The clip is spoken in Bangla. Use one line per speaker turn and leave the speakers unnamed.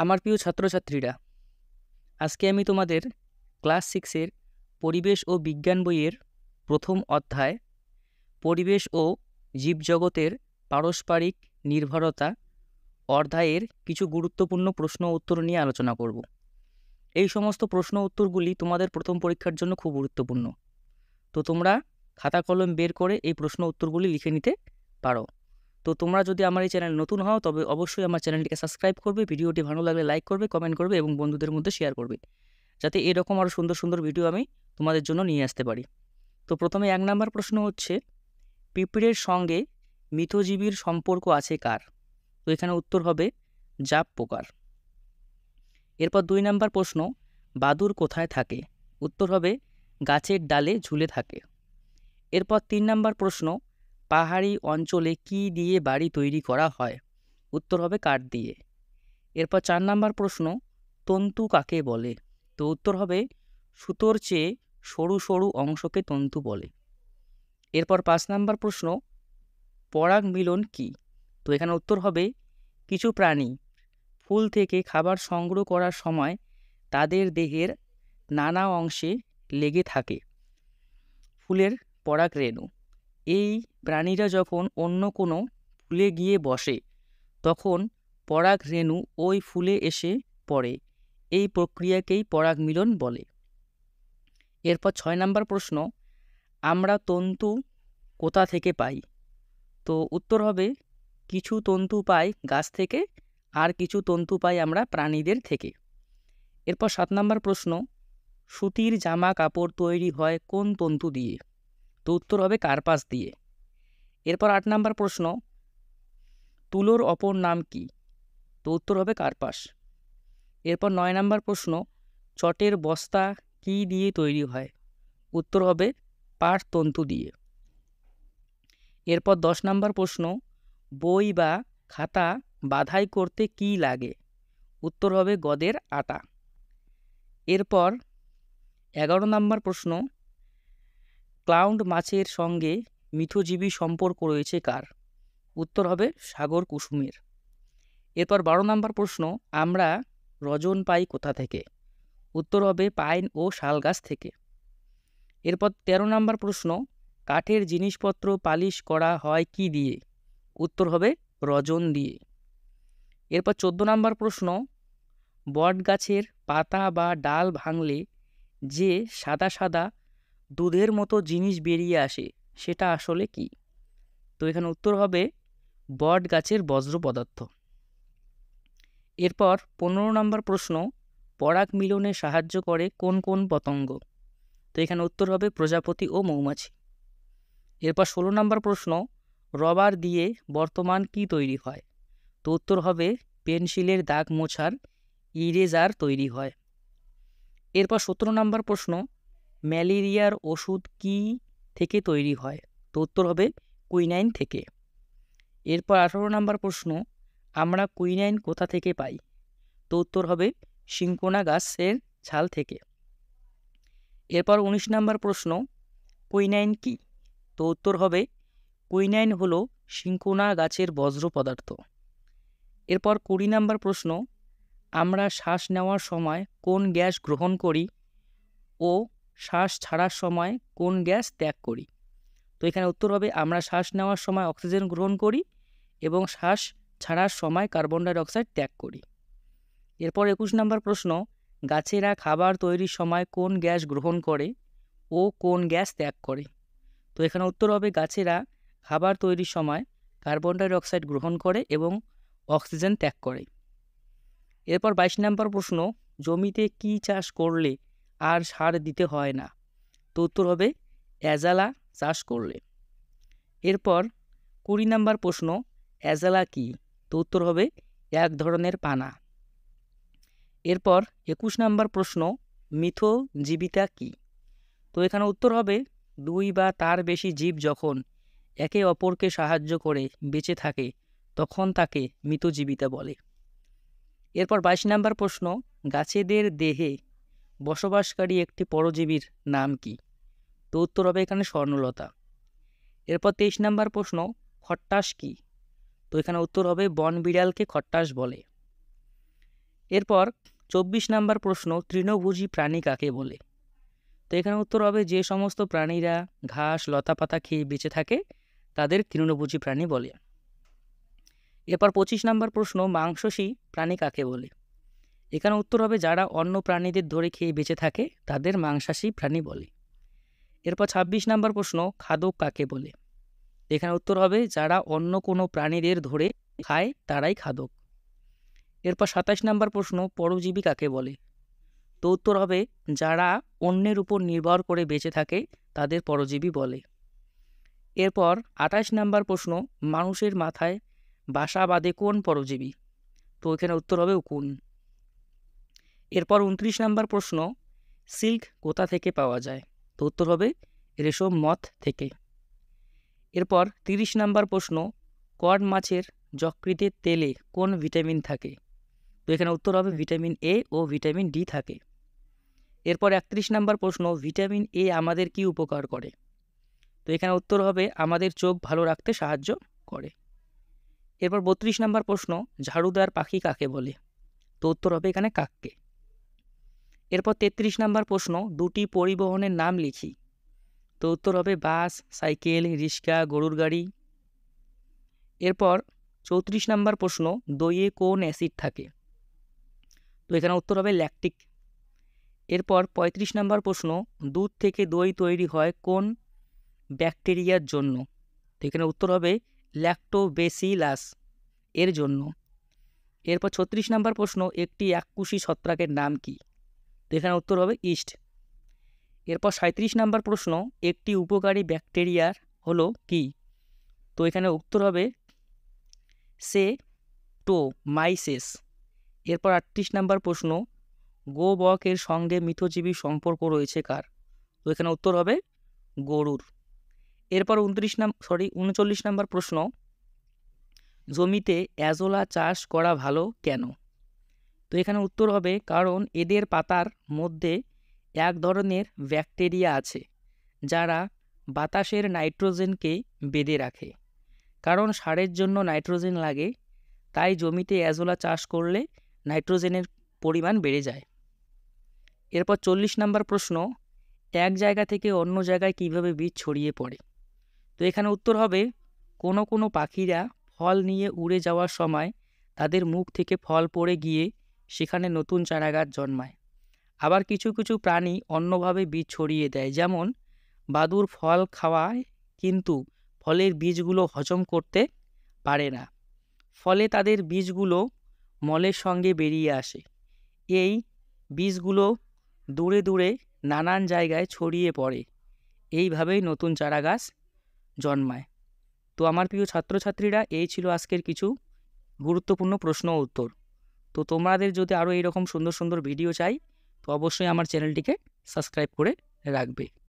আমার প্রিয় ছাত্রছাত্রীরা, আজকে আমি তোমাদের ক্লাস 6-এর পরিবেশ ও বিজ্ঞান বইয়ের প্রথম অধ্যায় পরিবেশ ও জীবজগতের পারস্পরিক নির্ভরতা অধ্যায়ের কিছু গুরুত্বপূর্ণ প্রশ্ন উত্তর নিয়ে আলোচনা করব। এই সমস্ত প্রশ্ন উত্তরগুলি তোমাদের প্রথম পরীক্ষার জন্য খুব গুরুত্বপূর্ণ। তো তোমরা খাতা কলম বের করে এই প্রশ্ন উত্তরগুলি লিখে নিতে পারো। তো তোমরা যদি আমার এই চ্যানেল নতুন হও তবে অবশ্যই আমার চ্যানেলটিকে সাবস্ক্রাইব করবে, ভিডিওটি ভালো লাগলে লাইক করবে, কমেন্ট করবে এবং বন্ধুদের মধ্যে শেয়ার করবে, যাতে এরকম আরও সুন্দর সুন্দর ভিডিও আমি তোমাদের জন্য নিয়ে আসতে পারি। তো প্রথমে 1 নম্বর প্রশ্ন হচ্ছে, পিঁপড়ের সঙ্গে মিথজীবীর সম্পর্ক আছে কার? তো এখানে উত্তর হবে জাপ পোকার। এরপর 2 নম্বর প্রশ্ন, বাদুড় কোথায় থাকে? উত্তর হবে গাছের ডালে ঝুলে থাকে। এরপর 3 নম্বর প্রশ্ন, পাহাড়ি অঞ্চলে কি দিয়ে বাড়ি তৈরি করা হয়? উত্তর হবে কাঠ দিয়ে। এরপর 4 নম্বর প্রশ্ন, তন্তু কাকে বলে? তো উত্তর হবে সুতোর চেয়ে সরু সরু অংশকে তন্তু বলে। এরপর 5 নম্বর প্রশ্ন, পরাগ মিলন কি? তো এখানে উত্তর হবে কিছু প্রাণী ফুল থেকে খাবার সংগ্রহ করার সময় তাদের দেহের নানা অংশে লেগে থাকে ফুলের পরাগ রেণু। এই প্রাণীরা যখন অন্য কোনো ফুলে গিয়ে বসে তখন পরাগ রেণু ওই ফুলে এসে পড়ে। এই প্রক্রিয়াকেই পরাগ মিলন বলে। এরপর 6 নম্বর প্রশ্ন, আমরা তন্তু কোথা থেকে পাই? তো উত্তর হবে কিছু তন্তু পাই গাছ থেকে, আর কিছু তন্তু পাই আমরা প্রাণীদের থেকে। এরপর 7 নম্বর প্রশ্ন, সুতির জামা কাপড় তৈরি হয় কোন তন্তু দিয়ে? তো উত্তর হবে কার্পাস দিয়ে। এরপর 8 নম্বর প্রশ্ন, তুলোর অপর নাম কি? তো উত্তর হবে কার্পাস। এরপর 9 নম্বর প্রশ্ন, চটের বস্তা কি দিয়ে তৈরি হয়? উত্তর হবে পাট তন্তু দিয়ে। এরপর 10 নম্বর প্রশ্ন, বই বা খাতা বাঁধাই করতে কি লাগে? উত্তর হবে গদের আটা। এরপর 11 নম্বর প্রশ্ন, ক্লাউন মাছের সঙ্গে মিথজীবী সম্পর্ক রয়েছে কার? উত্তর হবে সাগর কুসুমের। এরপর 12 নম্বর প্রশ্ন, আমরা রজন পাই কোথা থেকে? উত্তর হবে পাইন ও শাল গাছ থেকে। এরপর 13 নম্বর প্রশ্ন, কাঠের জিনিসপত্র পালিশ করা হয় কি দিয়ে? উত্তর হবে রজন দিয়ে। এরপর 14 নম্বর প্রশ্ন, বট গাছের পাতা বা ডাল ভাঙলে যে সাদা সাদা দুধের মতো জিনিস বেরিয়ে আসে সেটা আসলে কি? তো এখানে উত্তর হবে বট গাছের বজ্র পদার্থ। এরপর 15 নম্বর প্রশ্ন, পরাগ মিলনে সাহায্য করে কোন কোন পতঙ্গ? তো এখানে উত্তর হবে প্রজাপতি ও মৌমাছি। এরপর 16 নম্বর প্রশ্ন, রবার দিয়ে বর্তমান কি তৈরি হয়? তো উত্তর হবে পেন্সিলের দাগ মোছার ইরেজার তৈরি হয়। এরপর 17 নম্বর প্রশ্ন, ম্যালেরিয়ার ওষুধ কি থেকে তৈরি হয়? তো উত্তর হবে কুইনাইন থেকে। এরপর 18 নম্বর প্রশ্ন, আমরা কুইনাইন কোথা থেকে পাই? তো উত্তর হবে সিনকোনা গাছের ছাল থেকে। এরপর 19 নম্বর প্রশ্ন, কুইনাইন কি? তো উত্তর হবে কুইনাইন হলো সিনকোনা গাছের বজ্র পদার্থ। এরপর 20 নম্বর প্রশ্ন, আমরা শ্বাস নেওয়ার সময় কোন গ্যাস গ্রহণ করি ও শ্বাস ছাড়ার সময় কোন গ্যাস ত্যাগ করি? তো এখানে উত্তর হবে আমরা শ্বাস নেওয়ার সময় অক্সিজেন গ্রহণ করি এবং শ্বাস ছাড়ার সময় কার্বন ডাই অক্সাইড ত্যাগ করি। এরপর 21 নম্বর প্রশ্ন, গাছেরা খাবার তৈরির সময় কোন গ্যাস গ্রহণ করে ও কোন গ্যাস ত্যাগ করে? তো এখানে উত্তর হবে গাছেরা খাবার তৈরির সময় কার্বন ডাই অক্সাইড গ্রহণ করে এবং অক্সিজেন ত্যাগ করে। এরপর 22 নম্বর প্রশ্ন, জমিতে কি চাষ করলে আর সার দিতে হয় না? তো উত্তর হবে অ্যাজালা চাষ করলে। এরপর 20 নম্বর প্রশ্ন, অ্যাজালা কি? তো উত্তর হবে এক ধরনের পানা। এরপর 21 নম্বর প্রশ্ন, মিথজীবিতা কি? তো এখানে উত্তর হবে 2 বা তার বেশি জীব যখন একে অপরকে সাহায্য করে বেঁচে থাকে তখন তাকে মিথজীবিতা বলে। এরপর 22 নম্বর প্রশ্ন, গাছেদের দেহে বসবাসকারী একটি পরজীবীর নাম কি? তো উত্তর হবে এখানে স্বর্ণলতা। এরপর 23 নম্বর প্রশ্ন, খট্টাস কি? তো এখানে উত্তর হবে বন বিড়ালকে খট্টাস বলে। এরপর 24 নম্বর প্রশ্ন, তৃণভোজী প্রাণী কাকে বলে? তো এখানে উত্তর হবে যে সমস্ত প্রাণীরা ঘাস লতাপাতা খেয়ে বেঁচে থাকে তাদের তৃণভোজী প্রাণী বলে। এরপর 25 নম্বর প্রশ্ন, মাংসাশী প্রাণী কাকে বলে? এখানে উত্তর হবে যারা অন্য প্রাণীদের ধরে খেয়ে বেঁচে থাকে তাদের মাংসাশী প্রাণী বলে। এরপর 26 নম্বর প্রশ্ন, খাদক কাকে বলে? এখানে উত্তর হবে যারা অন্য কোনো প্রাণীদের ধরে খায় তারাই খাদক। এরপর 27 নম্বর প্রশ্ন, পরজীবী কাকে বলে? তো উত্তর হবে যারা অন্যের উপর নির্ভর করে বেঁচে থাকে তাদের পরজীবী বলে। এরপর 28 নম্বর প্রশ্ন, মানুষের মাথায় বাসা বাঁধে কোন পরজীবী? তো এখানে উত্তর হবে উকুন। এরপর 29 নম্বর প্রশ্ন, সিল্ক কোথা থেকে পাওয়া যায়? তো উত্তর হবে রেশম মথ থেকে। এরপর 30 নম্বর প্রশ্ন, কড মাছের যকৃতের তেলে কোন ভিটামিন থাকে? তো এখানে উত্তর হবে ভিটামিন এ ও ভিটামিন ডি থাকে। এরপর 31 নম্বর প্রশ্ন, ভিটামিন এ আমাদের কি উপকার করে? তো এখানে উত্তর হবে আমাদের চোখ ভালো রাখতে সাহায্য করে। এরপর 32 নম্বর প্রশ্ন, ঝাড়ুদার পাখি কাকে বলে? তো উত্তর হবে এখানে কাককে। এরপর 33 নম্বর প্রশ্ন, দুটি পরিবহনের নাম লিখি। তো উত্তর হবে বাস, সাইকেল, রিক্সা, গরুর গাড়ি। এরপর 34 নম্বর প্রশ্ন, দইয়ে কোন অ্যাসিড থাকে? তো এখানে উত্তর হবে ল্যাকটিক। এরপর 35 নম্বর প্রশ্ন, দুধ থেকে দই তৈরি হয় কোন ব্যাকটেরিয়ার জন্য? তো এখানে উত্তর হবে ল্যাক্টোবেসিলাস এর জন্য। এরপর 36 নম্বর প্রশ্ন, একটি এককুশি ছত্রাকের নাম কি? তো এখানে উত্তর হবে ইস্ট। এরপর 37 নম্বর প্রশ্ন, একটি উপকারী ব্যাকটেরিয়ার হলো কি? তো এখানে উত্তর হবে সেপ্টোমাইসিস। এরপর 38 নম্বর প্রশ্ন, গোবকের সঙ্গে মিথজীবী সম্পর্ক রয়েছে কার? তো এখানে উত্তর হবে গরুর। এরপর 39 নম্বর প্রশ্ন, জমিতে অ্যাজোলা চাষ করা ভালো কেন? তো এখানে উত্তর হবে কারণ এদের পাতার মধ্যে এক ধরনের ব্যাকটেরিয়া আছে যারা বাতাসের নাইট্রোজেনকে বেঁধে রাখে। কারণ সারের জন্য নাইট্রোজেন লাগে, তাই জমিতে অ্যাজোলা চাষ করলে নাইট্রোজেনের পরিমাণ বেড়ে যায়। এরপর 40 নম্বর প্রশ্ন, এক জায়গা থেকে অন্য জায়গায় কিভাবে বীজ ছড়িয়ে পড়ে? তো এখানে উত্তর হবে কোনো কোনো পাখিরা ফল নিয়ে উড়ে যাওয়ার সময় তাদের মুখ থেকে ফল পড়ে গিয়ে সেখানে নতুন চারাগাছ জন্মায়। আবার কিছু কিছু প্রাণী অন্যভাবে বীজ ছড়িয়ে দেয়, যেমন বাদুড় ফল খাওয়ায় কিন্তু ফলের বীজগুলো হজম করতে পারে না, ফলে তাদের বীজগুলো মলের সঙ্গে বেরিয়ে আসে। এই বীজগুলো দূরে দূরে নানান জায়গায় ছড়িয়ে পড়ে, এইভাবেই নতুন চারাগাছ জন্মায়। তো আমার প্রিয় ছাত্রছাত্রীরা, এই ছিল আজকের কিছু গুরুত্বপূর্ণ প্রশ্ন ও উত্তর। তো তোমাদের যদি আরও এইরকম সুন্দর সুন্দর ভিডিও চাই তো অবশ্যই আমার চ্যানেলটিকে সাবস্ক্রাইব করে রাখবে।